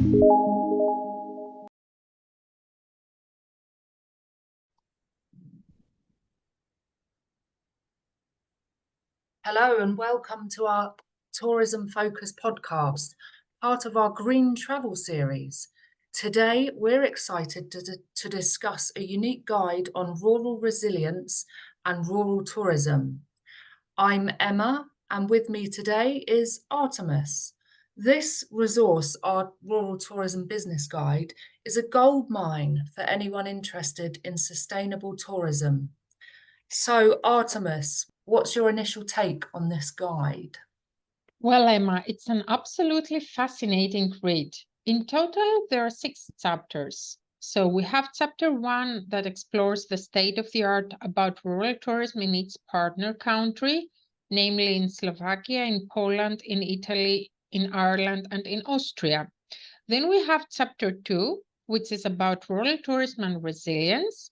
Hello and welcome to our tourism focused podcast, part of our Green Travel series. Today, we're excited to discuss a unique guide on rural resilience and rural tourism. I'm Emma, and with me today is Artemis. This resource, our Rural Tourism Business Guide, is a goldmine for anyone interested in sustainable tourism. So, Artemis, what's your initial take on this guide? Well, Emma, it's an absolutely fascinating read. In total, there are 6 chapters. So we have chapter 1 that explores the state of the art about rural tourism in its partner country, namely in Slovakia, in Poland, in Italy, in Ireland, and in Austria. Then we have chapter 2, which is about rural tourism and resilience.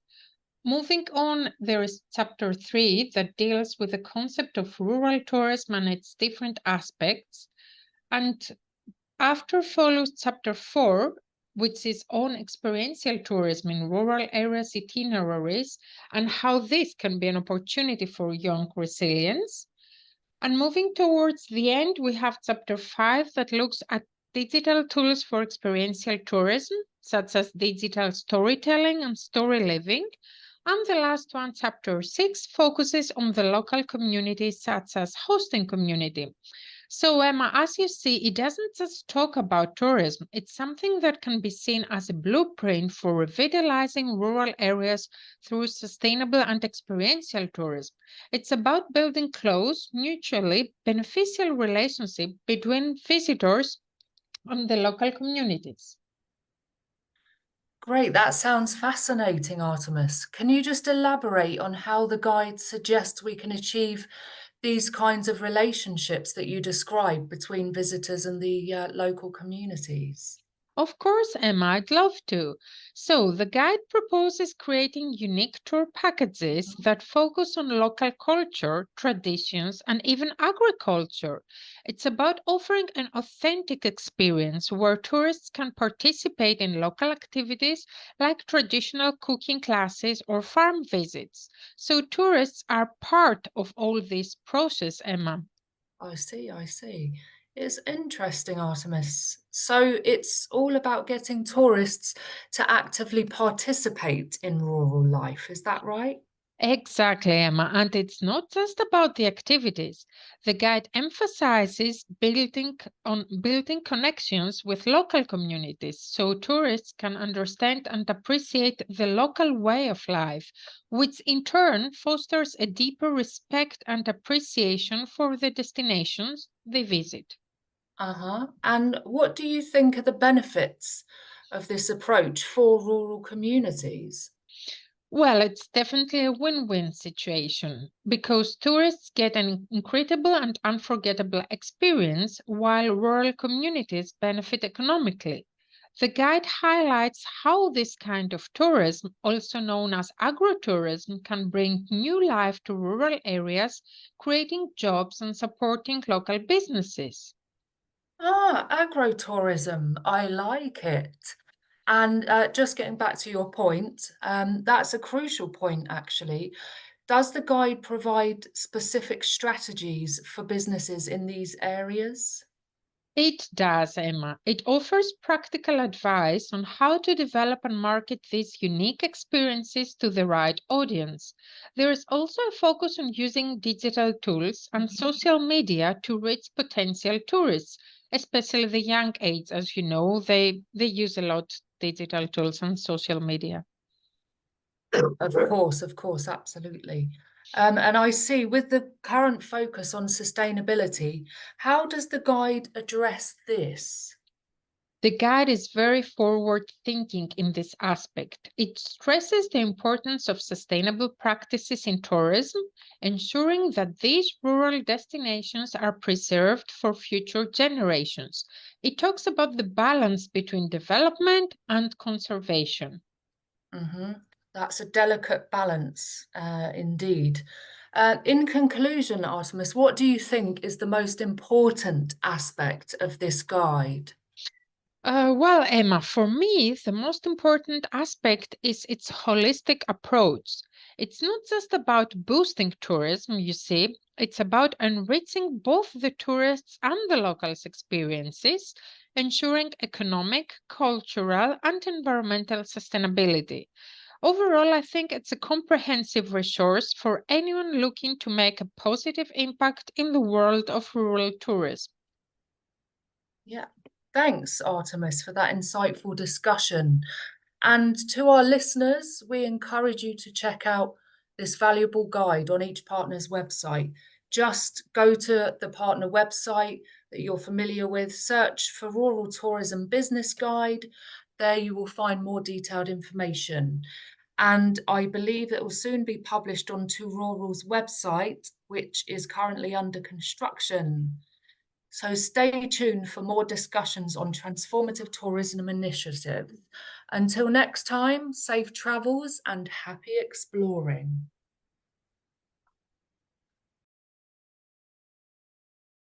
Moving on, there is chapter 3 that deals with the concept of rural tourism and its different aspects. And after follows chapter 4, which is on experiential tourism in rural areas itineraries and how this can be an opportunity for young resilience. And moving towards the end, we have chapter 5 that looks at digital tools for experiential tourism, such as digital storytelling and story living. And the last one, chapter 6, focuses on the local communities, such as hosting community. So, Emma, as you see, it doesn't just talk about tourism. It's something that can be seen as a blueprint for revitalizing rural areas through sustainable and experiential tourism. It's about building close, mutually beneficial relationship between visitors and the local communities. Great, that sounds fascinating, Artemis. Can you just elaborate on how the guide suggests we can achieve these kinds of relationships that you describe between visitors and the local communities? Of course, Emma, I'd love to. So, the guide proposes creating unique tour packages that focus on local culture, traditions, and even agriculture. It's about offering an authentic experience where tourists can participate in local activities like traditional cooking classes or farm visits. So, tourists are part of all this process, Emma. I see, I see. It's interesting, Artemis. So it's all about getting tourists to actively participate in rural life, is that right? Exactly, Emma. And it's not just about the activities. The guide emphasizes building connections with local communities so tourists can understand and appreciate the local way of life, which in turn fosters a deeper respect and appreciation for the destinations they visit. Uh-huh. And what do you think are the benefits of this approach for rural communities? Well, it's definitely a win-win situation because tourists get an incredible and unforgettable experience while rural communities benefit economically. The guide highlights how this kind of tourism, also known as agrotourism, can bring new life to rural areas, creating jobs and supporting local businesses. Ah, agrotourism. I like it. And just getting back to your point, that's a crucial point, actually. Does the guide provide specific strategies for businesses in these areas? It does, Emma. It offers practical advice on how to develop and market these unique experiences to the right audience. There is also a focus on using digital tools and social media to reach potential tourists, especially the young age. As you know, they use a lot digital tools and social media. Of course, absolutely. And I see with the current focus on sustainability, how does the guide address this? The guide is very forward thinking in this aspect. It stresses the importance of sustainable practices in tourism, ensuring that these rural destinations are preserved for future generations. It talks about the balance between development and conservation. Hmm. That's a delicate balance, indeed. In conclusion, Artemis, what do you think is the most important aspect of this guide? Well, Emma, for me, the most important aspect is its holistic approach. It's not just about boosting tourism, you see, it's about enriching both the tourists' and the locals' experiences, ensuring economic, cultural, and environmental sustainability. Overall, I think it's a comprehensive resource for anyone looking to make a positive impact in the world of rural tourism. Yeah. Thanks, Artemis, for that insightful discussion. And to our listeners, we encourage you to check out this valuable guide on each partner's website. Just go to the partner website that you're familiar with, search for Rural Tourism Business Guide. There you will find more detailed information. And I believe it will soon be published on TOURURAL's website, which is currently under construction. So stay tuned for more discussions on transformative tourism initiatives. Until next time, safe travels and happy exploring.